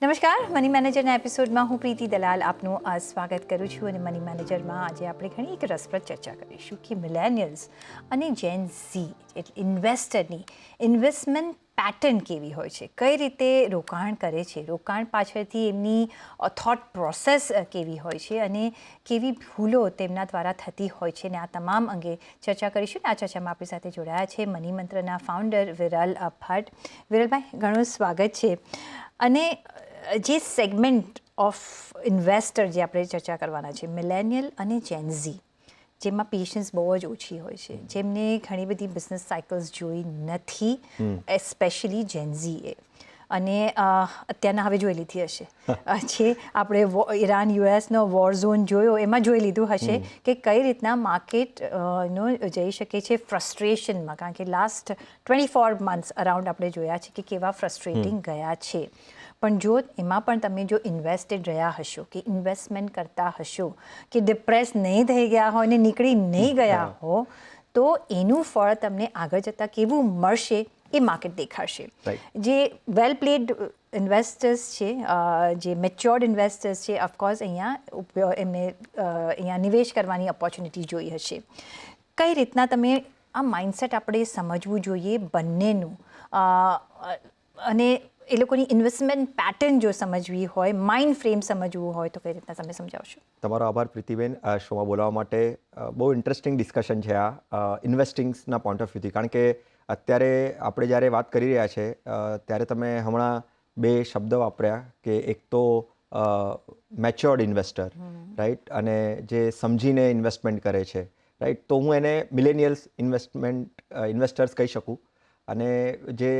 નમસ્કાર, મની મેનેજરના એપિસોડમાં હું પ્રીતિ દલાલ આપનું સ્વાગત કરું છું. અને મની મેનેજરમાં આજે આપણે ઘણી એક રસપ્રદ ચર્ચા કરીશું કે મિલેનિયલ્સ અને જેન ઝી એટલે ઇન્વેસ્ટરની ઇન્વેસ્ટમેન્ટ પેટર્ન કેવી હોય છે, કઈ રીતે રોકાણ કરે છે, રોકાણ પાછળથી એમની થોટ પ્રોસેસ કેવી હોય છે અને કેવી ભૂલો તેમના દ્વારા થતી હોય છે. અને આ તમામ અંગે ચર્ચા કરીશું. આ ચર્ચામાં આપણી સાથે જોડાયા છે મની મંત્રના ફાઉન્ડર વિરલ ભટ્ટ. વિરલભાઈ, ઘણું સ્વાગત છે. અને જે સેગમેન્ટ ઓફ ઇન્વેસ્ટર જે આપણે ચર્ચા કરવાના છે, મિલેનિયલ અને જેનઝી, જેમાં પેશન્સ બહુ જ ઓછી હોય છે, જેમને ઘણી બધી બિઝનેસ સાયકલ્સ જોઈ નથી, એસ્પેશિયલી જેનઝીએ. અને અત્યારના હવે જોઈ લીધી હશે છે આપણે ઈરાન યુએસનો વોર ઝોન જોયો, એમાં જોઈ લીધું હશે કે કઈ રીતના માર્કેટ નો જઈ શકે છે ફ્રસ્ટ્રેશનમાં. કારણ કે લાસ્ટ 24 months અરાઉન્ડ આપણે જોયા છે કે કેવા ફ્રસ્ટ્રેટિંગ ગયા છે. પણ જો એમાં પણ તમે જો ઇન્વેસ્ટેડ રહ્યા હશો, કે ઇન્વેસ્ટમેન્ટ કરતા હશો, કે ડિપ્રેસ નહીં થઈ ગયા હોય ને નીકળી નહીં ગયા હો, તો એનું ફળ તમને આગળ જતાં કેવું મળશે એ માર્કેટ દેખાડશે. જે વેલ પ્લેડ ઇન્વેસ્ટર્સ છે, જે મેચ્યોર્ડ ઇન્વેસ્ટર્સ છે, ઓફકોર્સ અહીંયા એમને અહીંયા નિવેશ કરવાની ઓપોર્ચ્યુનિટી જોઈ હશે. કઈ રીતના તમે આ માઇન્ડસેટ આપણે સમજવું જોઈએ બંનેનું, અને એ લોકોની ઇન્વેસ્ટમેન્ટ પેટર્ન જો સમજવી હોય, માઇન્ડ ફ્રેમ સમજવું હોય, તો કઈ રીતના તમે સમજાવશો? તમારો આભાર પ્રીતિબેન, આ શોમાં બોલાવવા માટે. બહુ ઇન્ટરેસ્ટિંગ ડિસ્કશન છે આ ઇન્વેસ્ટિંગ્સના પોઈન્ટ ઓફ વ્યૂથી. કારણ કે અત્યારે આપણે જ્યારે વાત કરી રહ્યા છે ત્યારે તમે હમણાં બે શબ્દ વાપર્યા, કે એક તો મેચ્યોર્ડ ઇન્વેસ્ટર, રાઈટ, અને જે સમજીને ઇન્વેસ્ટમેન્ટ કરે છે, રાઈટ. તો હું એને મિલેનિયલ્સ ઇન્વેસ્ટર્સ કહી શકું. અને જે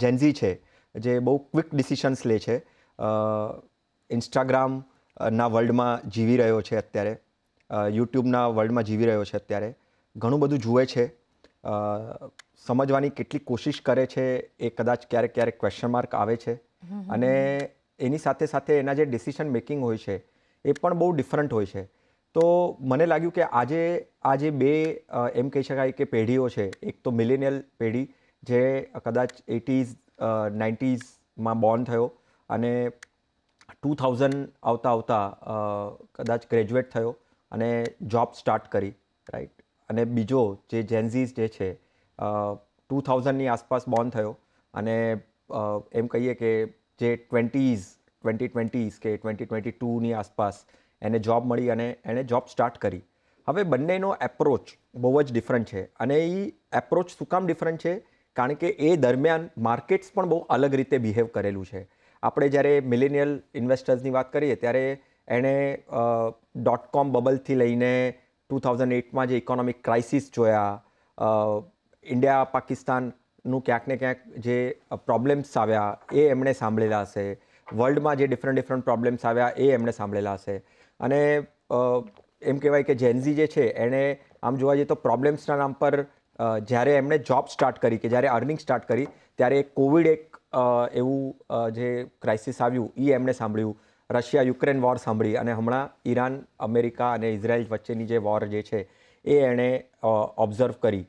જેનઝી છે, જે બહુ ક્વિક ડિસિશન્સ લે છે, ઇન્સ્ટાગ્રામના વર્લ્ડમાં જીવી રહ્યો છે અત્યારે, યુટ્યુબના વર્લ્ડમાં જીવી રહ્યો છે અત્યારે, ઘણું બધું જુએ છે, સમજવાની કેટલી કોશિશ કરે છે એ કદાચ ક્યારેક ક્યારેક ક્વેશ્ચન માર્ક આવે છે. અને એની સાથે સાથે એના જે ડિસિશન મેકિંગ હોય છે એ પણ બહુ ડિફરન્ટ હોય છે. તો મને લાગ્યું કે આજે બે એમ કહી શકાય કે પેઢીઓ છે. એક તો મિલેનિયલ પેઢી, જે કદાચ 80s 90sમાં બોર્ન થયો અને 2000 આવતા કદાચ ગ્રેજ્યુએટ થયો અને જોબ સ્ટાર્ટ કરી, રાઈટ. અને બીજો જે જેનઝીઝ જે છે, 2000ની આસપાસ બોર્ન થયો અને એમ કહીએ કે જે 2020s કે 2022ની આસપાસ એને જોબ મળી અને એણે જોબ સ્ટાર્ટ કરી. હવે બંનેનો એપ્રોચ બહુ જ ડિફરન્ટ છે. અને એ એપ્રોચ શું કામ ડિફરન્ટ છે? કારણ કે એ દરમિયાન માર્કેટ્સ પણ બહુ અલગ રીતે બિહેવ કરેલું છે. આપણે જ્યારે મિલેનિયલ ઇન્વેસ્ટર્સની વાત કરીએ ત્યારે એણે .com બબલથી લઈને 2008માં જે ઇકોનોમિક ક્રાઇસિસ જોયા, ઇન્ડિયા પાકિસ્તાનનું ક્યાંક ને ક્યાંક જે પ્રોબ્લેમ્સ આવ્યા એ એમણે સાંભળેલા હશે, વર્લ્ડમાં જે ડિફરન્ટ પ્રોબ્લેમ્સ આવ્યા એ એમણે સાંભળેલા હશે. અને એમ કહેવાય કે જેનઝી જે છે એણે આમ જોવા જઈએ તો પ્રોબ્લેમ્સના નામ પર જ્યારે એમણે જોબ સ્ટાર્ટ કરી, કે જ્યારે અર્નિંગ સ્ટાર્ટ કરી, ત્યારે કોવિડ એક એવું જે ક્રાઇસિસ આવ્યું એ એમણે સાંભળ્યું, રશિયા યુક્રેન વોર સાંભળી, અને હમણાં ઈરાન અમેરિકા અને ઇઝરાયલ વચ્ચેની જે વોર જે છે એ એણે ઓબ્ઝર્વ કરી.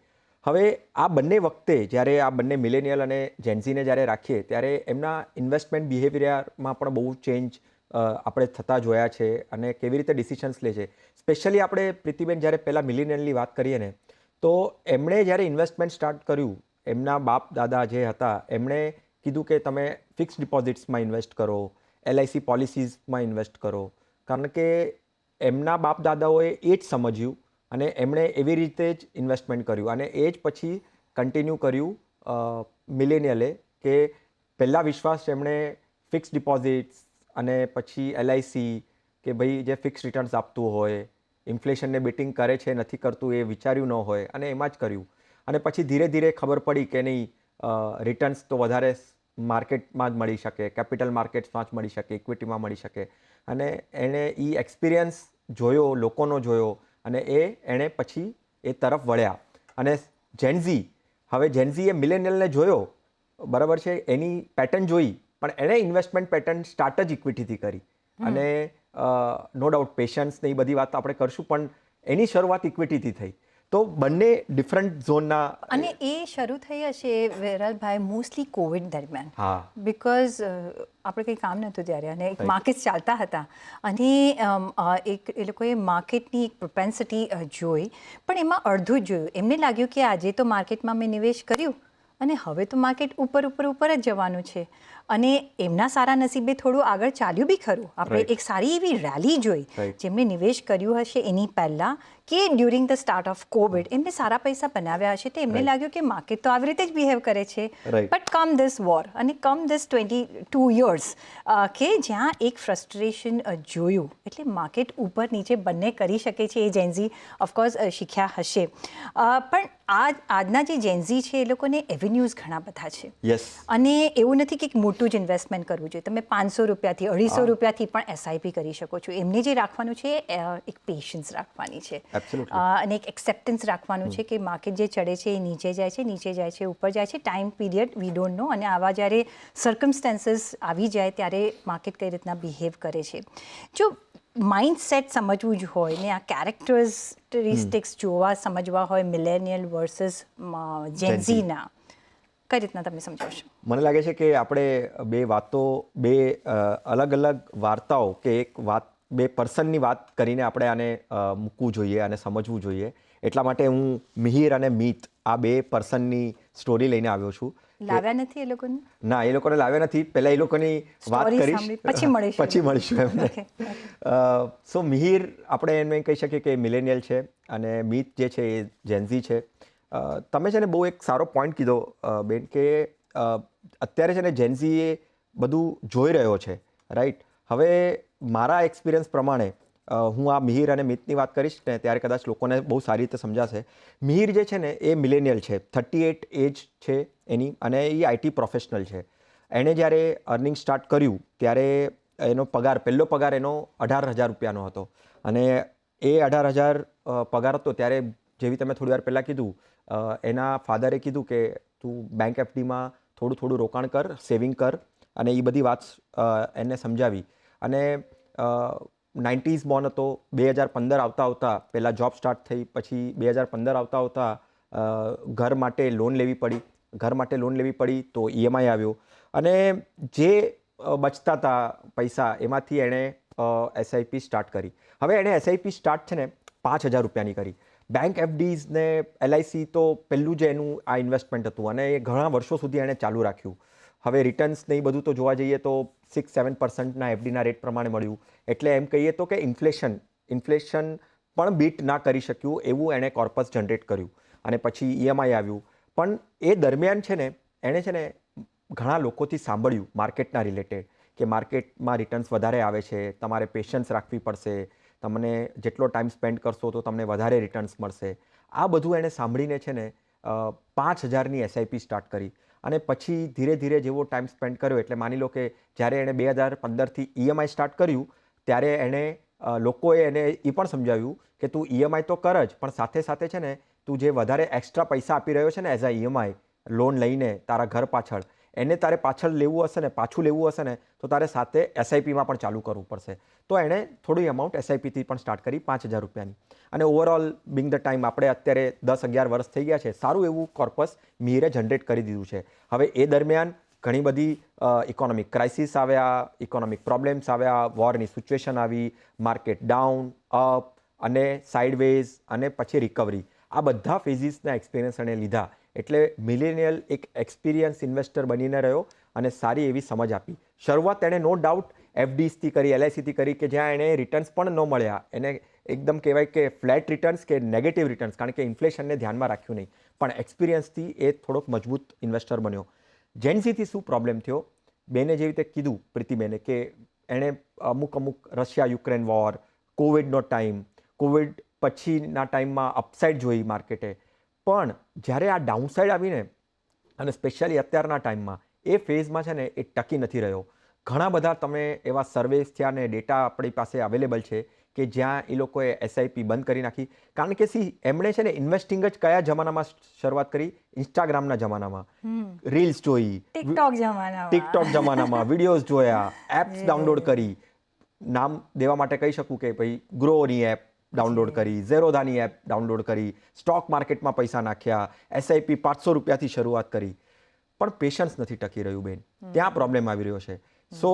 હવે આ બંને વખતે જ્યારે આ બંને મિલેનિયલ અને જેનઝીને જ્યારે રાખીએ ત્યારે એમના ઇન્વેસ્ટમેન્ટ બિહેવિયરમાં પણ બહુ ચેન્જ આપણે થતા જોયા છે. અને કેવી રીતે ડિસિશન્સ લે છે. સ્પેશિયલી આપણે પ્રીતિબેન જ્યારે પહેલાં મિલેનિયલની વાત કરીએ ને, તો એમણે જ્યારે ઇન્વેસ્ટમેન્ટ સ્ટાર્ટ કર્યું, એમના બાપ દાદા જે હતા એમણે કીધું કે તમે ફિક્સ ડિપોઝિટ્સમાં ઇન્વેસ્ટ કરો, LIC પોલિસીઝમાં ઇન્વેસ્ટ કરો. કારણ કે એમના બાપ દાદાઓએ એ જ સમજ્યું અને એમણે એવી રીતે જ ઇન્વેસ્ટમેન્ટ કર્યું. અને એ જ પછી કન્ટિન્યુ કર્યું મિલેનિયલે, કે પહેલાં વિશ્વાસ એમણે ફિક્સ ડિપોઝિટ્સ અને પછી LIC, કે ભાઈ જે ફિક્સ રિટર્ન્સ આપતું હોય, ઇન્ફ્લેશનને બેટિંગ કરે છે નથી કરતું એ વિચાર્યું ન હોય, અને એમાં જ કર્યું. અને પછી ધીરે ધીરે ખબર પડી કે નહીં, રિટર્ન્સ તો વધારે માર્કેટમાં જ મળી શકે, કેપિટલ માર્કેટ્સમાં જ મળી શકે, ઇક્વિટીમાં મળી શકે. અને એણે એ એક્સપિરિયન્સ જોયો, લોકોનો જોયો, અને એણે પછી એ તરફ વળ્યા. અને જેનઝીએ મિલેનિયલને જોયો, બરાબર છે, એની પેટર્ન જોઈ, પણ એણે ઇન્વેસ્ટમેન્ટ પેટર્ન સ્ટાર્ટ જ ઇક્વિટીથી કરી. અને નો ડાઉટ પેશન્સ ને એ બધી વાત આપણે કરશું, પણ એની શરૂઆત ઇક્વિટીથી થઈ. તો બંને ડિફરન્ટ ઝોનના. અને એ શરૂ થઈ હશે વિરલભાઈ મોસ્ટલી કોવિડ દરમિયાન. હા. બિકોઝ આપણે કંઈ કામ નહોતું ત્યારે અને એક માર્કેટ્સ ચાલતા હતા અને એક એ લોકોએ માર્કેટની એક પ્રોપેન્સિટી જોઈ, પણ એમાં અડધું જ જોયું. એમને લાગ્યું કે આજે તો માર્કેટમાં મેં નિવેશ કર્યું અને હવે તો માર્કેટ ઉપર જ જવાનું છે, અને એમના સારા નસીબે થોડું આગળ ચાલ્યું બી ખરું. આપણે એક સારી એવી રેલી જોઈ. જેમણે નિવેશ કર્યું હશે એની પહેલાં કે during the start of Covid એમને સારા પૈસા બનાવ્યા હશે, તો એમને લાગ્યું કે માર્કેટ તો આવી રીતે જ બિહેવ કરે છે. બટ કમ ધીસ વોર અને કમ ધીસ 22 years કે જ્યાં એક ફ્રસ્ટ્રેશન જોયું, એટલે માર્કેટ ઉપર નીચે બંને કરી શકે છે એ જેન્ઝી ઓફકોર્સ શીખ્યા હશે. પણ આજના જે જેન્ઝી છે એ લોકોને એવેન્યુઝ ઘણા બધા છે. યસ. અને એવું નથી કે એક મોટું જ ઇન્વેસ્ટમેન્ટ કરવું જોઈએ. તમે 500 રૂપિયાથી 250 રૂપિયાથી પણ એસઆઈપી કરી શકો છો. એમને જે રાખવાનું છે એક પેશન્સ રાખવાની છે અને એક એક્સેપ્ટન્સ રાખવાનું છે કે માર્કેટ જે ચડે છે એ નીચે જાય છે, ઉપર જાય છે, time period we don't know, અને આવા જ્યારે સર્કમસ્ટેન્સીસ આવી જાય ત્યારે માર્કેટ કઈ રીતના બિહેવ કરે છે. જો માઇન્ડસેટ સમજવું જ હોય ને આ કેરેક્ટરિસ્ટિક્સ સમજવા હોય મિલેનિયલ વર્સસ જેન્ઝીના, કઈ રીતના તમે સમજાવશો? મને લાગે છે કે આપણે બે અલગ અલગ વાર્તાઓ કે બે પર્સનની વાત કરીને આપણે આને મૂકવું જોઈએ અને સમજવું જોઈએ. એટલા માટે હું મિહિર અને મીત આ બે પર્સનની સ્ટોરી લઈને આવ્યો છું. લાવ્યા નથી એ લોકોને? ના, એ લોકોને લાવ્યા નથી. પહેલાં એ લોકોની વાત કરીશ, પછી મળીશું એમને. સો મિહિર આપણે એને કહી શકીએ કે મિલેનિયલ છે અને મીત જે છે એ જેન્ઝી છે. તમે છે ને બહુ એક સારો પોઈન્ટ કીધો બેન, કે અત્યારે છે ને જેન્ઝી એ બધું જોઈ રહ્યો છે, રાઈટ. હવે મારા એક્સપિરિયન્સ પ્રમાણે હું આ મિહિર અને મીતની વાત કરીશ ને ત્યારે કદાચ લોકોને બહુ સારી રીતે સમજાશે. મિહિર જે છે ને એ મિલેનિયલ છે, 38 એજ છે એની, અને એ આઈટી પ્રોફેશનલ છે. એણે જ્યારે અર્નિંગ સ્ટાર્ટ કર્યું ત્યારે એનો પહેલો પગાર એનો 18,000 રૂપિયાનો હતો, અને એ 18,000 પગાર હતો ત્યારે, જેવી તમે થોડી વાર પહેલાં કીધું, એના ફાધરે કીધું કે તું બેંક એફડીમાં થોડું રોકાણ કર, સેવિંગ કર, અને એ બધી વાત એને સમજાવી. અને 90s બોર્ન હતો. 2015 આવતા પહેલાં જોબ સ્ટાર્ટ થઈ, પછી 2015 આવતા ઘર માટે લોન લેવી પડી, તો ઈએમઆઈ આવ્યો, અને જે બચતા હતા પૈસા એમાંથી એણે એસઆઈપી સ્ટાર્ટ કરી. હવે એણે એસઆઈપી સ્ટાર્ટ છે ને 5,000 રૂપિયાની કરી. બેંક એફડીઝ ને એલઆઈસી તો પહેલું જ એનું આ ઇન્વેસ્ટમેન્ટ હતું, અને એ ઘણા વર્ષો સુધી એણે ચાલુ રાખ્યું. હવે રિટર્ન્સ ને એ બધું તો જોવા જઈએ તો 6-7% એફડીના રેટ પ્રમાણે મળ્યું. એટલે એમ કહીએ તો કે ઇન્ફ્લેશન પણ બીટ ના કરી શક્યું એવું એણે કોર્પસ જનરેટ કર્યું, અને પછી ઈએમઆઈ આવ્યું. પણ એ દરમિયાન છે ને એણે છે ને ઘણા લોકોથી સાંભળ્યું માર્કેટના રિલેટેડ, કે માર્કેટમાં રિટર્ન્સ વધારે આવે છે, તમારે પેશન્સ રાખવી પડશે, તમને જેટલો ટાઈમ સ્પેન્ડ કરશો તો તમને વધારે રિટર્ન્સ મળશે. આ બધું એણે સાંભળીને છે ને 5,000ની એસઆઈપી સ્ટાર્ટ કરી. અને પછી ધીરે ધીરે જેવો ટાઈમ સ્પેન્ડ કર્યો, એટલે માની લો કે જ્યારે એણે 2015થી ઈએમઆઈ સ્ટાર્ટ કર્યું ત્યારે એણે લોકોએ એને એ પણ સમજાવ્યું કે તું ઈએમઆઈ તો કર જ, પણ સાથે સાથે છે ને તું જે વધારે એક્સ્ટ્રા પૈસા આપી રહ્યો છે ને એઝ અ ઈએમઆઈ લોન લઈને તારા ઘર પાછળ, એને તારે પાછું લેવું હશે ને તો તારે સાથે એસઆઈપીમાં પણ ચાલુ કરવું પડશે. તો એણે થોડી અમાઉન્ટ એસઆઈપીથી પણ સ્ટાર્ટ કરી 5,000 રૂપિયાની. અને ઓવરઓલ બિંગ ધ ટાઈમ આપણે અત્યારે 10-11 વર્ષ થઈ ગયા છે, સારું એવું કોર્પસ મિહિરે જનરેટ કરી દીધું છે. હવે એ દરમિયાન ઘણી બધી ઇકોનોમિક ક્રાઇસિસ આવ્યા, ઇકોનોમિક પ્રોબ્લેમ્સ આવ્યા, વોરની સિચ્યુએશન આવી, માર્કેટ ડાઉન, અપ અને સાઇડવેઝ, અને પછી રિકવરી. આ બધા ફેઝિસના એક્સપિરિયન્સ એણે લીધા. એટલે મિલેનિયલ એક એક્સપિરિયન્સ ઇન્વેસ્ટર બનીને રહ્યો અને સારી એવી સમજ આપી. શરૂઆત એણે નો ડાઉટ એફડીઝથી કરી, એલઆઈસીથી કરી, કે જ્યાં એણે રિટર્ન્સ પણ ન મળ્યા. એને એકદમ કહેવાય કે ફ્લેટ રિટર્ન્સ કે નેગેટિવ રિટર્ન્સ, કારણ કે ઇન્ફ્લેશનને ધ્યાનમાં રાખ્યું નહીં, પણ એક્સપિરિયન્સથી એ થોડોક મજબૂત ઇન્વેસ્ટર બન્યો. જેન્ઝીથી શું પ્રોબ્લેમ થયો? બેને જેવી રીતે કીધું પ્રીતિબેને, કે એણે અમુક રશિયા યુક્રેન વોર, કોવિડનો ટાઈમ, કોવિડ પછીના ટાઈમમાં અપસાઇડ જોઈ માર્કેટે, પણ જ્યારે આ ડાઉનસાઇડ આવીને, અને સ્પેશિયલી અત્યારના ટાઈમમાં એ ફેઝમાં છે ને એ ટકી નથી રહ્યો. ઘણા બધા તમે એવા સર્વેસ થયા ને ડેટા આપણી પાસે અવેલેબલ છે કે જ્યાં એ લોકોએ એસઆઈપી બંધ કરી નાખી. કારણ કે એમણે છે ને ઇન્વેસ્ટિંગ જ કયા જમાનામાં શરૂઆત કરી? ઇન્સ્ટાગ્રામના જમાનામાં. રીલ્સ જોઈ, ટિકટોક જમાનામાં વિડીયોઝ જોયા, એપ્સ ડાઉનલોડ કરી. નામ દેવા માટે કહી શકું કે ભાઈ ગ્રોની એપ, ડાઉનલોડ કરી, ઝેરોધાની એપ ડાઉનલોડ કરી, સ્ટોક માર્કેટમાં પૈસા નાખ્યા, એસઆઈપી 500 રૂપિયાથી શરૂઆત કરી, પણ પેશન્સ નથી ટકી રહ્યું બેન. ત્યાં પ્રોબ્લેમ આવી રહ્યો છે. સો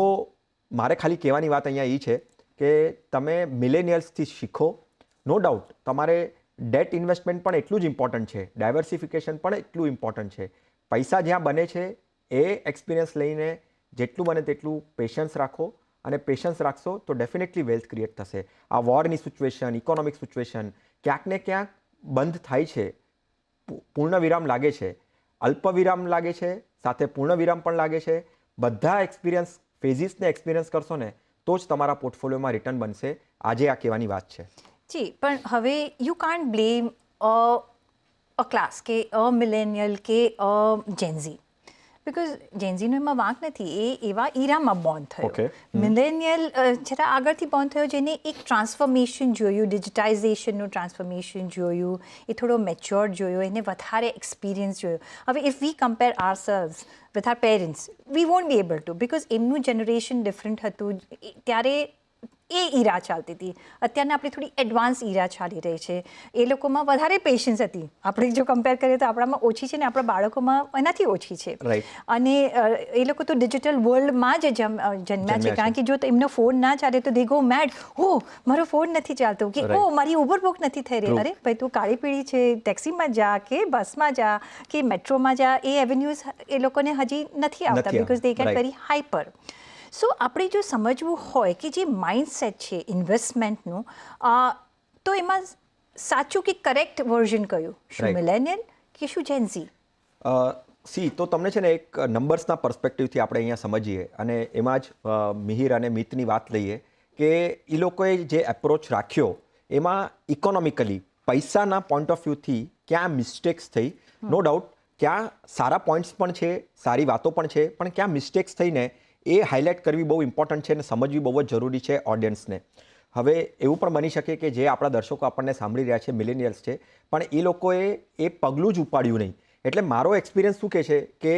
મારે ખાલી કહેવાની વાત અહીંયા એ છે કે તમે મિલેનિયલ્સથી શીખો. નો ડાઉટ તમારે ડેટ ઇન્વેસ્ટમેન્ટ પણ એટલું જ ઇમ્પોર્ટન્ટ છે, ડાયવર્સિફિકેશન પણ એટલું ઇમ્પોર્ટન્ટ છે. પૈસા જ્યાં બને છે એ એક્સપિરિયન્સ લઈને જેટલું બને તેટલું પેશન્સ રાખો, અને પેશન્સ રાખશો તો ડેફિનેટલી વેલ્થ ક્રિએટ થશે. આ વોરની સિચ્યુએશન, ઇકોનોમિક સિચ્યુએશન ક્યાંક ને ક્યાંક બંધ થાય છે, પૂર્ણ વિરામ લાગે છે, અલ્પ વિરામ લાગે છે, સાથે પૂર્ણ વિરામ પણ લાગે છે. બધા એક્સપિરિયન્સ ફેઝિસને એક્સપિરિયન્સ કરશો ને તો જ તમારા પોર્ટફોલિયોમાં રિટર્ન બનશે. આજે આ કહેવાની વાત છે. જી, પણ હવે you can't blame a class કે અ મિલેનિયલ કે અ જેન્ઝી, બિકોઝ જેન્ઝીનો એમાં વાંક નથી, એ એવા ઈરામાં બોર્ન થયો. Okay. મિલેનિયલ જરા આગળથી બોર્ન થયો, જેને એક ટ્રાન્સફોર્મેશન જોયું, ડિજિટાઇઝેશનનું ટ્રાન્સફોર્મેશન જોયું, એ થોડો મેચ્યોર જોયો, એને વધારે એક્સપિરિયન્સ જોયો. હવે if we compare ourselves with our parents, we won't be able to, because એમનું જનરેશન ડિફરન્ટ હતું. ત્યારે એ ઈરા ચાલતી હતી. અત્યારના આપણી થોડી એડવાન્સ ઈરા ચાલી રહી છે. એ લોકોમાં વધારે પેશન્સ હતી. આપણે જો કમ્પેર કરીએ તો આપણામાં ઓછી છે ને આપણા બાળકોમાં એનાથી ઓછી છે. Right. અને એ લોકો તો ડિજિટલ વર્લ્ડમાં જ જન્મ્યા છે. કારણ કે જો એમનો ફોન ના ચાલે તો દે ગો મેડ. હો, મારો ફોન નથી ચાલતો, કે ઓ મારી ઉબર બુક નથી થઈ રહી. અરે ભાઈ, તું કાળી પીળી છે, ટેક્સીમાં જા કે બસમાં જા કે મેટ્રોમાં જા, એ એવેન્યુઝ એ લોકોને હજી નથી આવતા, because they get very hyper. So આપણે જો સમજવું હોય કે જે માઇન્ડસેટ છે ઇન્વેસ્ટમેન્ટનું, તો એમાં સાચું કે કરેક્ટ વર્ઝન કયું? શું મિલેનિયલ કે શું જેન્ઝી? તો તમને છે ને એક નંબર્સના પર્સપેક્ટિવથી આપણે અહીંયા સમજીએ, અને એમાં જ મિહિર અને મિતની વાત લઈએ કે એ લોકોએ જે એપ્રોચ રાખ્યો એમાં ઇકોનોમિકલી પૈસાના પોઈન્ટ ઓફ વ્યૂથી ક્યાં મિસ્ટેક્સ થઈ. નો ડાઉટ ક્યાં સારા પોઈન્ટ્સ પણ છે, સારી વાતો પણ છે, પણ ક્યાં મિસ્ટેક્સ થઈને એ હાઇલાઇટ કરવી બહુ ઇમ્પોર્ટન્ટ છે અને સમજવી બહુ જ જરૂરી છે ઓડિયન્સને. હવે એવું પણ બની શકે કે જે આપણા દર્શકો આપણને સાંભળી રહ્યા છે મિલેનિયલ્સ છે, પણ એ લોકોએ એ પગલું જ ઉપાડ્યું નહીં. એટલે મારો એક્સપિરિયન્સ શું કહે છે કે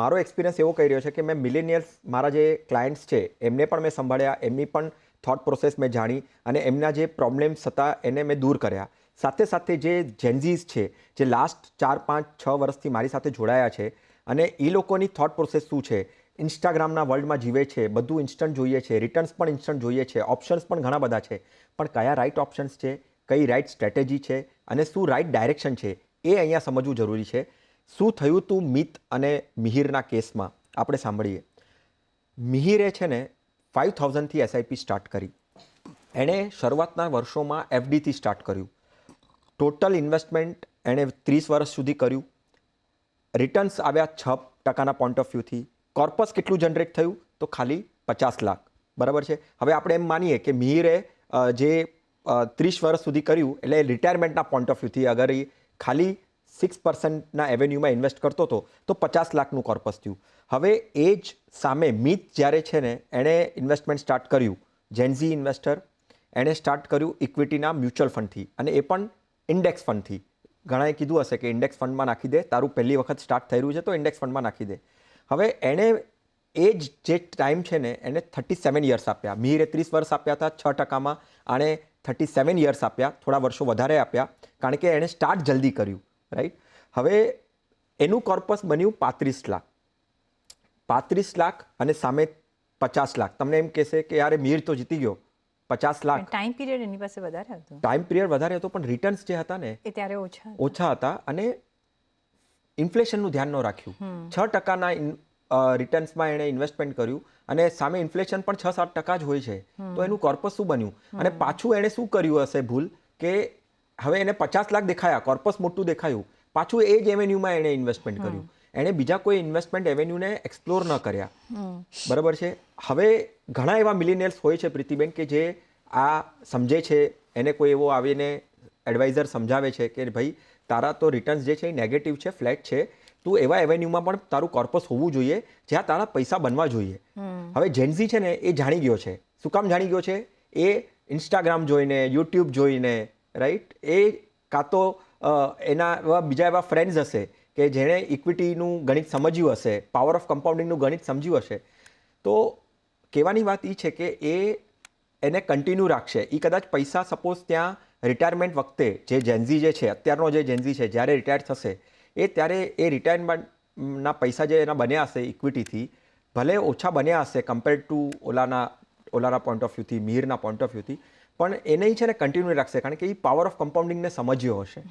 મારો એક્સપિરિયન્સ એવો કહી રહ્યો છે કે મેં મિલેનિયલ્સ, મારા જે ક્લાયન્ટ્સ છે એમને પણ મેં સંભાળ્યા, એમની પણ થોટ પ્રોસેસ મેં જાણી, અને એમના જે પ્રોબ્લેમ્સ હતા એને મેં દૂર કર્યા. સાથે સાથે જે જેન્ઝીસ છે, જે લાસ્ટ 4, 5, 6 વર્ષથી મારી સાથે જોડાયા છે, અને એ લોકોની થોટ પ્રોસેસ શું છે, ઇન્સ્ટાગ્રામના વર્લ્ડમાં જીવે છે, બધું ઇન્સ્ટન્ટ જોઈએ છે, રિટર્ન્સ પણ ઇન્સ્ટન્ટ જોઈએ છે, ઓપ્શન્સ પણ ઘણા બધા છે, પણ કયા રાઇટ ઓપ્શન્સ છે, કઈ રાઇટ સ્ટ્રેટેજી છે, અને શું રાઇટ ડાયરેક્શન છે, એ અહીંયા સમજવું જરૂરી છે. શું થયું હતું મિત અને મિહિરના કેસમાં આપણે સાંભળીએ. મિહિરે છે ને 5000થી એસઆઈપી સ્ટાર્ટ કરી. એણે શરૂઆતના વર્ષોમાં એફડીથી સ્ટાર્ટ કર્યું. ટોટલ ઇન્વેસ્ટમેન્ટ એણે 30 વર્ષ સુધી કર્યું. રિટર્ન્સ આવ્યા 6% પોઈન્ટ ઓફ વ્યૂથી. કોર્પસ કેટલું જનરેટ થયું તો ખાલી 50 લાખ. બરાબર છે. હવે આપણે એમ માનીએ કે મિહિરે જે 30 વર્ષ સુધી કર્યું, એટલે રિટાયરમેન્ટના પોઈન્ટ ઓફ વ્યૂથી અગર એ ખાલી 6%ના એવેન્યુમાં ઇન્વેસ્ટ કરતો હતો તો 50 લાખનું કોર્પસ થયું. હવે એ જ સામે મિત જ્યારે છે ને એણે ઇન્વેસ્ટમેન્ટ સ્ટાર્ટ કર્યું, જેન્ઝી ઇન્વેસ્ટર, એણે સ્ટાર્ટ કર્યું ઇક્વિટીના મ્યુચ્યુઅલ ફંડથી, અને એ પણ ઇન્ડેક્સ ફંડથી. ઘણાએ કીધું હશે કે ઇન્ડેક્સ ફંડમાં નાખી દે, તારું પહેલી વખત સ્ટાર્ટ થઈ રહ્યું છે તો ઇન્ડેક્સ ફંડમાં નાખી દે. હવે એણે એ જ જે ટાઈમ છે ને એને 37 યર્સ આપ્યા. મિહિરે 30 વર્ષ આપ્યા હતા 6%માં, આણે 37 યર્સ આપ્યા, થોડા વર્ષો વધારે આપ્યા, કારણ કે એણે સ્ટાર્ટ જલ્દી કર્યું. રાઈટ. હવે એનું કોર્પસ બન્યું 35 લાખ. 35 લાખ અને સામે 50 લાખ. તમને એમ કહેશે કે યાર મિહિર તો જીતી ગયો, 50 લાખ. ટાઈમ પીરિયડ એની પાસે વધારે હતો. ટાઈમ પીરિયડ વધારે હતો, પણ રિટર્ન્સ જે હતા ને એ ત્યારે ઓછા હતા, અને ઇન્ફ્લેશનનું ધ્યાન ન રાખ્યું. 6%ના રિટર્ન્સમાં એણે ઇન્વેસ્ટમેન્ટ કર્યું, અને સામે ઇન્ફ્લેશન પણ 6-7% જ હોય છે, તો એનું કોર્પસ શું બન્યું? અને પાછું એણે શું કર્યું હશે ભૂલ, કે હવે એને 50 લાખ દેખાયા, કોર્પસ મોટું દેખાયું, પાછું એ જ એવેન્યુમાં એણે ઇન્વેસ્ટમેન્ટ કર્યું. એણે બીજા કોઈ ઇન્વેસ્ટમેન્ટ એવેન્યુને એક્સપ્લોર ન કર્યા. બરાબર છે. હવે ઘણા એવા મિલિનિયલ્સ હોય છે પ્રીતિબેન કે જે આ સમજે છે, એને કોઈ એવો આવીને એડવાઇઝર સમજાવે છે કે ભાઈ તારા તો રિટર્ન્સ જે છે એ નેગેટિવ છે, ફ્લેટ છે, તું એવા એવેન્યુમાં પણ તારું કોર્પસ હોવું જોઈએ જ્યાં તારા પૈસા બનવા જોઈએ. હવે જેન્ઝી છે ને એ જાણી ગયો છે. શું કામ જાણી ગયો છે? એ ઇન્સ્ટાગ્રામ જોઈને, યુટ્યુબ જોઈને, રાઈટ, એ કાં તો એના બીજા એવા ફ્રેન્ડ્સ હશે કે જેણે ઇક્વિટીનું ગણિત સમજ્યું હશે, પાવર ઓફ કમ્પાઉન્ડિંગનું ગણિત સમજ્યું હશે. તો કહેવાની વાત એ છે કે એને કન્ટિન્યુ રાખશે. એ કદાચ પૈસા સપોઝ ત્યાં રિટાયરમેન્ટ વખતે જે જેન્ઝી જે છે, અત્યારનો જે જેન્ઝી છે, જ્યારે રિટાયર થશે ત્યારે એ રિટાયરમેન્ટના પૈસા જે એના બન્યા હશે ઇક્વિટીથી, ભલે ઓછા બન્યા હશે કમ્પેર ટુ ઓલાના પોઈન્ટ ઓફ વ્યૂથી, મિહિરના પોઈન્ટ ઓફ વ્યૂથી, પણ એને છે ને કન્ટિન્યુ રાખશે, કારણ કે એ પાવર ઓફ કમ્પાઉન્ડિંગને સમજ્યો હશે.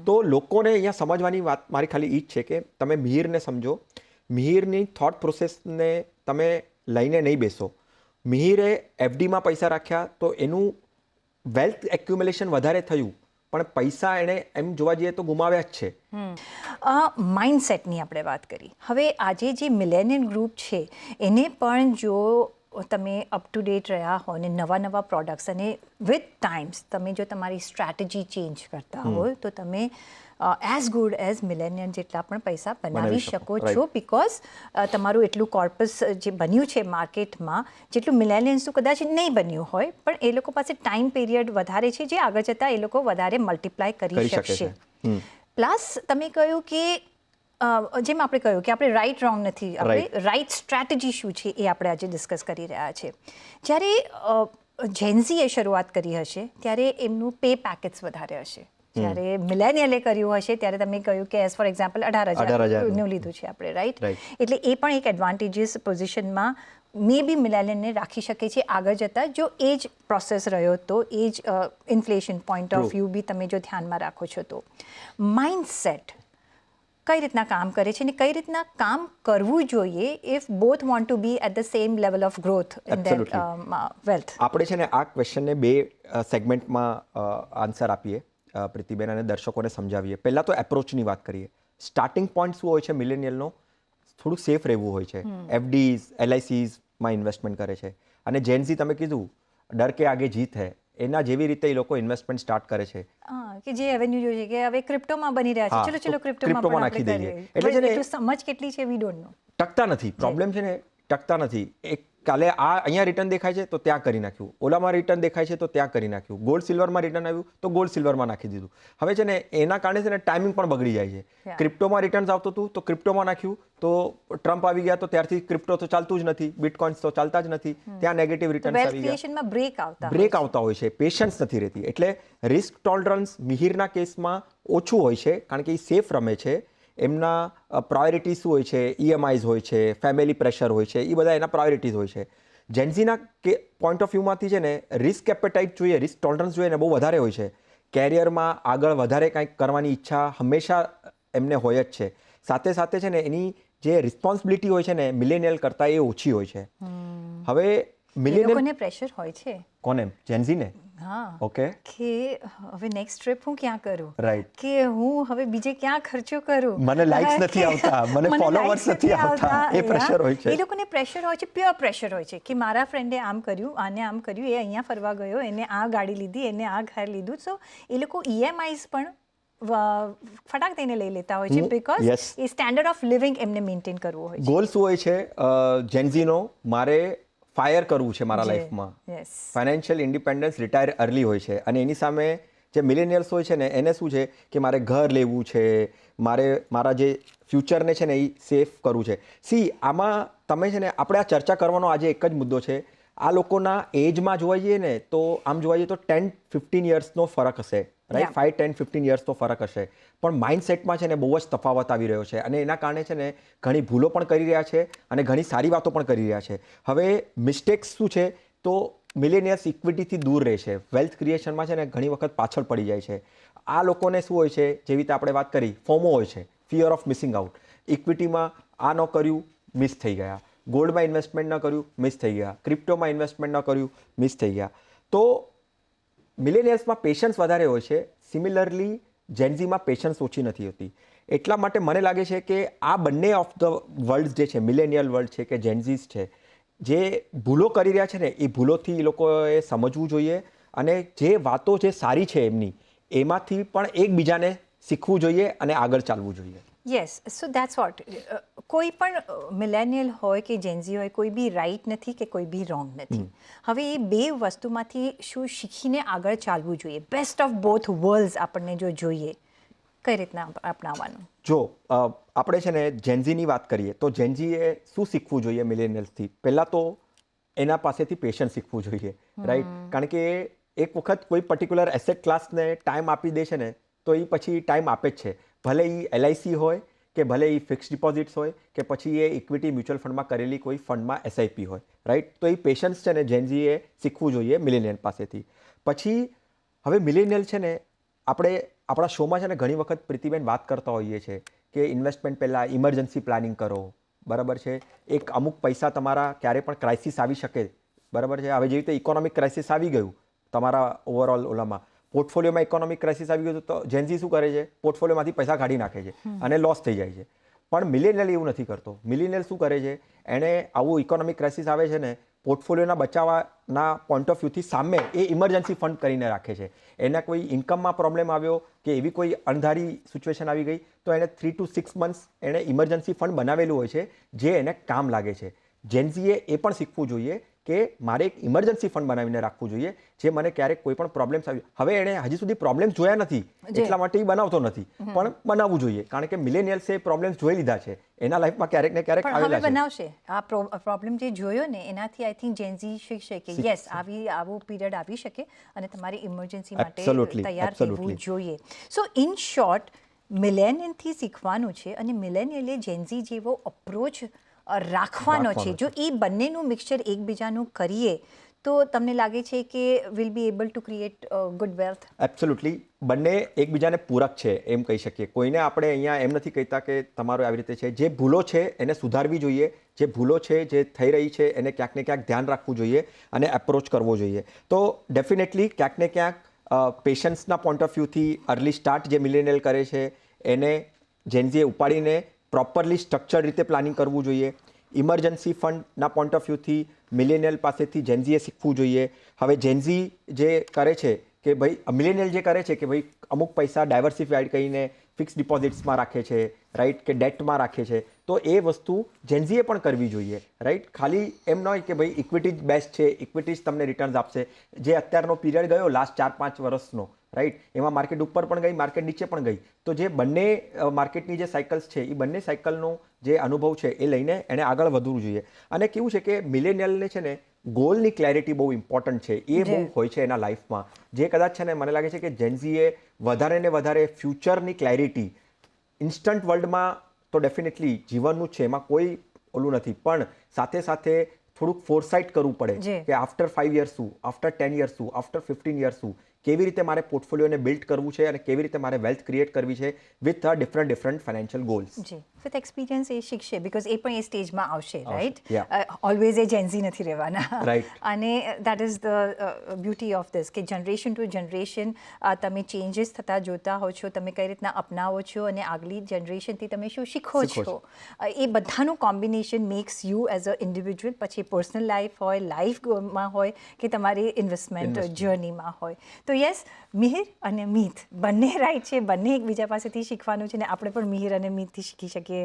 તો લોકોને અહીંયા સમજવાની વાત મારી ખાલી એ જ છે કે તમે મિહિરને સમજો, મિહિરની થોટ પ્રોસેસને તમે લઈને નહીં બેસો. મિહિરે એફડીમાં પૈસા રાખ્યા તો એનું વેલ્થ એક્યુમ્યુલેશન વધારે થયું, પણ પૈસા એણે એમ જોવા જઈએ તો ગુમાવ્યા જ છે. માઇન્ડસેટની આપણે વાત કરી. હવે આજે જે મિલેનિયલ ગ્રુપ છે એને પણ જો તમે અપ ટુ ડેટ રહ્યા હો અને નવા પ્રોડક્ટ્સ અને વિથ ટાઈમ્સ તમે જો તમારી સ્ટ્રેટેજી ચેન્જ કરતા હોય તો તમે એઝ ગુડ એઝ મિલેનિયલ જેટલા પણ પૈસા બનાવી શકો છો, બિકોઝ તમારું એટલું કોર્પસ જે બન્યું છે માર્કેટમાં જેટલું મિલેનિયલ્સનું કદાચ નહીં બન્યું હોય, પણ એ લોકો પાસે ટાઈમ પીરિયડ વધારે છે જે આગળ જતાં એ લોકો વધારે મલ્ટીપ્લાય કરી શકશે. પ્લસ તમે કહ્યું કે જેમ આપણે કહ્યું કે આપણે રાઈટ રોંગ નથી, આપણે રાઈટ સ્ટ્રેટેજી શું છે એ આપણે આજે ડિસ્કસ કરી રહ્યા છે. જ્યારે જેન્ઝીએ શરૂઆત કરી હશે ત્યારે એમનું પે પેકેજ વધારે હશે, જ્યારે મિલેનિયલે કર્યું હશે ત્યારે તમે કહ્યું કે એઝ ફોર એક્ઝામ્પલ 18,000નું લીધું છે આપણે, રાઈટ? એટલે એ પણ એક એડવાન્ટેજીસ પોઝિશનમાં મે બી મિલેનિયલને રાખી શકે છે આગળ જતાં, જો એ જ પ્રોસેસ રહ્યો તો, એ જ ઇન્ફ્લેશન પોઈન્ટ ઓફ વ્યૂ બી તમે જો ધ્યાનમાં રાખો છો તો. માઇન્ડસેટ કઈ રીતના કામ કરે છે અને કઈ રીતના કામ કરવું જોઈએ if both want to be at the same level of growth in their wealth? આપણે છે ને આ ક્વેશ્ચનને 2 સેગમેન્ટમાં આન્સર આપીએ પ્રીતિબેન, અને દર્શકોને સમજાવીએ. પહેલાં તો એપ્રોચની વાત કરીએ. સ્ટાર્ટિંગ પોઈન્ટ શું હોય છે મિલેનિયલનો? થોડુંક સેફ રહેવું હોય છે. એફડીઝ, LICsમાં ઇન્વેસ્ટમેન્ટ કરે છે. અને જેન્ઝી તમે કીધું ડર કે આગે જીત હૈ, એના જેવી રીતે એ લોકો ઇન્વેસ્ટમેન્ટ સ્ટાર્ટ કરે છે કે જે એવેન્યુ જોઈએ કે હવે ક્રિપ્ટોમાં બની રહ્યા છે, ચલો ક્રિપ્ટોમાં નાખી દઈએ. એટલે છે ને સમજ કેટલી છે વી ડોન્ટ નો. ટકતા નથી. પ્રોબ્લેમ છે ને ટકતા નથી. એક કાલે અહીંયા રિટર્ન દેખાય છે તો ત્યાં કરી નાખ્યું, ઓલામાં રિટર્ન દેખાય છે તો ત્યાં કરી નાખ્યું, ગોલ્ડ સિલ્વરમાં રિટર્ન આવ્યું તો ગોલ્ડ સિલ્વરમાં નાખી દીધું. હવે છે ને એના કારણે છે ને ટાઈમિંગ પણ બગડી જાય છે. ક્રિપ્ટોમાં રિટર્ન્સ આવતું હતું તો ક્રિપ્ટોમાં નાખ્યું, તો ટ્રમ્પ આવી ગયા તો ત્યારથી ક્રિપ્ટો તો ચાલતું જ નથી, બિટકોઇન્સ તો ચાલતા જ નથી, ત્યાં નેગેટિવ રિટર્ન્સ આવી ગયા, બ્રેક આવતા હોય છે, પેશન્સ નથી રહેતી. એટલે રિસ્ક ટોલરન્સ મિહિરના કેસમાં ઓછું હોય છે, કારણ કે એ સેફ રમે છે. એમના પ્રાયોરિટી શું હોય છે? EMIs હોય છે, ફેમિલી પ્રેશર હોય છે, એ બધા એના પ્રાયોરિટીઝ હોય છે. જેન્ઝીના પોઈન્ટ ઓફ વ્યૂમાંથી છે ને રિસ્ક એપેટાઇટ જોઈએ, રિસ્ક ટોલરન્સ જોઈએ ને બહુ વધારે હોય છે. કેરિયરમાં આગળ વધારે કંઈક કરવાની ઈચ્છા હંમેશા એમને હોય જ છે. સાથે સાથે છે ને એની જે રિસ્પોન્સિબિલિટી હોય છે ને મિલેનિયલ કરતાં એ ઓછી હોય છે. હવે મિલેનિયલ પ્રેશર હોય છે. કોને? જેન્ઝીને. ઓકે, કે હવે નેક્સ્ટ ટ્રીપ હું ક્યાં કરું, રાઈટ, કે હું હવે બીજે ક્યાં ખર્ચો કરું, મને લાઇક્સ નથી આવતા, મને ફોલોવર્સ નથી આવતા, એ પ્રેશર હોય છે. એ લોકોને પ્રેશર હોય છે, પ્યોર પ્રેશર હોય છે કે મારા ફ્રેન્ડે આમ કર્યું, આને આમ કર્યું, એ અહીંયા ફરવા ગયો, એને આ ગાડી લીધી, એને આ ઘર લીધું. સો એ લોકો EMIs પણ ફટાક દઈને લઈ લેતા હોય છે, because A standard of living એમને મેન્ટેન કરવું હોય છે. ગોલ શું હોય છે જેન્ઝીનો? મારે ફાયર કરવું છે મારા લાઈફમાં, ફાઇનાન્શિયલ ઇન્ડિપેન્ડન્સ, રિટાયર અર્લી હોય છે. અને એની સામે જે મિલેનિયલ્સ હોય છે ને એને શું છે કે મારે ઘર લેવું છે, મારે મારા જે ફ્યુચરને છે ને એ સેફ કરવું છે. આમાં તમે છે ને આપણે આ ચર્ચા કરવાનો આજે એક જ મુદ્દો છે. આ લોકોના એજમાં જોવા જઈએ ને તો આમ જોવા જઈએ તો 10-15 યર્સનો ફરક હશે, રાઈટ? 5-10-15 યર્સનો ફરક હશે, પણ માઇન્ડસેટમાં છે ને બહુ જ તફાવત આવી રહ્યો છે. અને એના કારણે છે ને ઘણી ભૂલો પણ કરી રહ્યા છે અને ઘણી સારી વાતો પણ કરી રહ્યા છે. હવે મિસ્ટેક્સ શું છે તો મિલેનિયલ્સ ઇક્વિટીથી દૂર રહે છે, વેલ્થ ક્રિએશનમાં છે ને ઘણી વખત પાછળ પડી જાય છે. આ લોકોને શું હોય છે, જેવી રીતે આપણે વાત કરી, ફોમો હોય છે, ફિયર ઓફ મિસિંગ આઉટ. ઇક્વિટીમાં આ ન કર્યું, મિસ થઈ ગયા. ગોલ્ડમાં ઇન્વેસ્ટમેન્ટ ન કર્યું, મિસ થઈ ગયા. ક્રિપ્ટોમાં ઇન્વેસ્ટમેન્ટ ન કર્યું, મિસ થઈ ગયા. તો મિલેનિયલ્સમાં પેશન્સ વધારે હોય છે. સિમિલરલી જેન્ઝીમાં પેશન્સ ઓછી નથી હોતી. એટલા માટે મને લાગે છે કે આ બંને ઓફ ધ વર્લ્ડ જે છે, મિલેનિયલ વર્લ્ડ છે કે જેન્ઝીસ છે, જે ભૂલો કરી રહ્યા છે ને એ ભૂલોથી એ લોકોએ સમજવું જોઈએ. અને જે વાતો જે સારી છે એમની, એમાંથી પણ એકબીજાને શીખવું જોઈએ અને આગળ ચાલવું જોઈએ. Yes, so that's what. કોઈ પણ મિલેનિયલ હોય કે જેન્ઝી હોય, કોઈ બી રાઈટ નથી કે કોઈ બી રોંગ નથી. હવે એ બે વસ્તુમાંથી શું શીખીને આગળ ચાલવું જોઈએ? બેસ્ટ ઓફ બોથ વર્લ્ડ્સ આપણને જો જોઈએ, કઈ રીતના અપનાવવાનું? જો આપણે છે ને જેન્ઝીની વાત કરીએ તો જેન્ઝીએ શું શીખવું જોઈએ મિલેનિયલ્સથી? પહેલાં તો એના પાસેથી પેશન્સ શીખવું જોઈએ, રાઈટ? કારણ કે એક વખત કોઈ પર્ટિક્યુલર એસેટ ક્લાસને ટાઈમ આપી દે છે ને તો એ પછી ટાઈમ આપે જ છે, ભલે એ LIC હોય કે ભલે એ ફિક્સ ડિપોઝિટ્સ હોય કે પછી એ ઇક્વિટી મ્યુચ્યુઅલ ફંડમાં કરેલી કોઈ ફંડમાં SIP હોય, રાઈટ. તો એ પેશન્સ છે ને જેનઝીએ શીખવું જોઈએ મિલેનિયલ પાસેથી. પછી હવે મિલેનિયલ છે ને આપણે આપણા શોમાં છે ને ઘણી વખત પ્રીતિબેન વાત કરતા હોઈએ છીએ કે ઇન્વેસ્ટમેન્ટ પહેલાં ઇમરજન્સી પ્લાનિંગ કરો, બરાબર છે. એક અમુક પૈસા તમારા ક્યારે પણ ક્રાઇસિસ આવી શકે, બરાબર છે. હવે જેવી રીતે ઇકોનોમિક ક્રાઇસિસ આવી ગયું તમારા ઓવરઓલ ઓલામાં, પોર્ટફોલિયોમાં ઇકોનોમિક ક્રાઇસિસ આવી ગયું તો જેનઝી શું કરે છે, પોર્ટફોલિયોમાંથી પૈસા કાઢી નાખે છે અને લોસ થઈ જાય છે. પણ મિલેનિયલ એવું નથી કરતો. મિલેનિયલ શું કરે છે, એણે આવું ઇકોનોમિક ક્રાઇસિસ આવે છે ને પોર્ટફોલિયોના બચાવવાના પોઈન્ટ ઓફ વ્યૂથી સામે એ ઇમરજન્સી ફંડ કરીને રાખે છે. એના કોઈ ઇન્કમમાં પ્રોબ્લેમ આવ્યો કે એવી કોઈ અણધારી સિચ્યુએશન આવી ગઈ તો એણે 3 to 6 months એણે ઇમરજન્સી ફંડ બનાવેલું હોય છે જે એને કામ લાગે છે. જેનઝીએ એ પણ શીખવું જોઈએ કે મારે એક ઇમરજન્સી ફંડ બનાવીને રાખવું જોઈએ જે મને ક્યારેક કોઈ પણ પ્રોબ્લેમ્સ આવી. હવે એણે હજી સુધી પ્રોબ્લેમ્સ જોયા નથી એટલા માટે એ બનાવતો નથી, પણ બનાવવું જોઈએ કારણ કે મિલેનિયલ્સે પ્રોબ્લેમ્સ જોઈ લીધા છે, એના લાઈફમાં ક્યારેક ને ક્યારેક પણ હવે આવેલા છે. બનાવશે આ પ્રોબ્લેમ જે જોયો ને એનાથી આઈ થિંક જેનઝી શીખશે કે યસ આવો પીરિયડ આવી શકે અને તમારી ઇમરજન્સી માટે તૈયાર રહેવું જોઈએ. સો ઇન શોર્ટ મિલેનિયલથી શીખવાનું છે અને મિલેનિયલે જેનઝી જેવો અપ્રોચ રાખવાનો છે. જો એ બંનેનું મિક્સચર એકબીજાનું કરીએ તો તમને લાગે છે કે will be able to create good wealth? Absolutely. બંને એકબીજાને પૂરક છે એમ કહી શકીએ. કોઈને આપણે અહીંયા એમ નથી કહેતા કે તમારો આવી રીતે છે. જે ભૂલો છે એને સુધારવી જોઈએ, જે ભૂલો છે જે થઈ રહી છે એને ક્યાંક ને ક્યાંક ધ્યાન રાખવું જોઈએ અને એપ્રોચ કરવો જોઈએ. તો ડેફિનેટલી ક્યાંક ને ક્યાંક પેશન્સના પોઈન્ટ ઓફ વ્યૂથી અર્લી સ્ટાર્ટ જે મિલેનિયલ કરે છે એને જેનઝીએ ઉપાડીને પ્રોપરલી સ્ટ્રક્ચર્ડ રીતે પ્લાનિંગ કરવું જોઈએ. ઇમરજન્સી ફંડના પોઈન્ટ ઓફ વ્યૂથી મિલેનિયલ પાસેથી જેનઝીએ શીખવું જોઈએ. હવે જેનઝી જે કરે છે કે ભાઈ મિલેનિયલ જે કરે છે કે ભાઈ અમુક પૈસા ડાયવર્સિફાઈડ કરીને ફિક્સ ડિપોઝિટ્સમાં રાખે છે, રાઈટ, કે ડેટમાં રાખે છે, તો એ વસ્તુ જેનઝીએ પણ કરવી જોઈએ, રાઈટ. ખાલી એમ ન હોય કે ભાઈ ઇક્વિટી જ બેસ્ટ છે, ઇક્વિટી જ તમને રિટર્ન્સ આપશે. જે અત્યારનો પીરિયડ ગયો લાસ્ટ 4-5 વર્ષનો, રાઈટ, એમાં માર્કેટ ઉપર પણ ગઈ, માર્કેટ નીચે પણ ગઈ. તો જે બંને માર્કેટની જે સાયકલ્સ છે એ બંને સાયકલનો જે અનુભવ છે એ લઈને એણે આગળ વધવું જોઈએ. અને કેવું છે કે મિલેનિયલને છે ને ગોલની ક્લેરિટી બહુ ઇમ્પોર્ટન્ટ છે, એ બહુ હોય છે એના લાઈફમાં, જે કદાચ છે ને મને લાગે છે કે જેનઝીએ વધારે ને વધારે ફ્યુચરની ક્લેરિટી ઇન્સ્ટન્ટ વર્લ્ડમાં તો ડેફિનેટલી જીવનનું છે, એમાં કોઈ ઓલું નથી, પણ સાથે સાથે થોડુંક ફોરસાઇટ કરવું પડે કે આફ્ટર 5 years શું, આફ્ટર 10 years શું, આફ્ટર 15 years શું, કેવી રીતે મારે પોર્ટફોલિયોને બિલ્ડ કરવું છે અને કેવી રીતે મારે વેલ્થ ક્રિએટ કરવી છે વિથ ડિફરન્ટ ફાઇનાન્શિયલ ગોલ્સ. જી, વિથ એક્સપિરિયન્સ એ શીખશે બિકોઝ એ પણ એ સ્ટેજમાં આવશે, રાઈટ. ઓલવેઝ એ જેનઝી નથી રહેવાના, રાઈટ. અને that is the beauty of this કે જનરેશન ટુ જનરેશન તમે ચેન્જીસ થતા જોતા હો છો, તમે કઈ રીતના અપનાવો છો અને આગલી જનરેશનથી તમે શું શીખો છો. એ બધાનું combination makes you as a individual, પછી પર્સનલ લાઈફ હોય, લાઈફમાં હોય કે તમારી ઇન્વેસ્ટમેન્ટ જર્નીમાં હોય. તો યસ, મિહિર અને મીત બંને રાઈટ છે, બંને એકબીજા પાસેથી શીખવાનું છે ને આપણે પણ મિહિર અને મીતથી શીખી શકીએ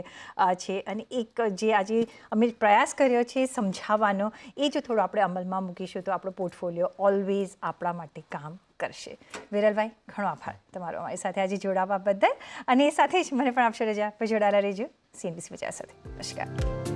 છે. અને એક જે આજે અમે પ્રયાસ કર્યો છે સમજાવવાનો, એ જો થોડું આપણે અમલમાં મૂકીશું તો આપણો પોર્ટફોલિયો ઓલવેઝ આપણા માટે કામ કરશે. વિરલભાઈ, ઘણો આભાર તમારો અમારી સાથે આજે જોડાવા બદલ, અને સાથે જ મને પણ આપશો રજા. પર જોડાયેલા રહેજો CNBC ગુજરાત સાથે. નમસ્કાર.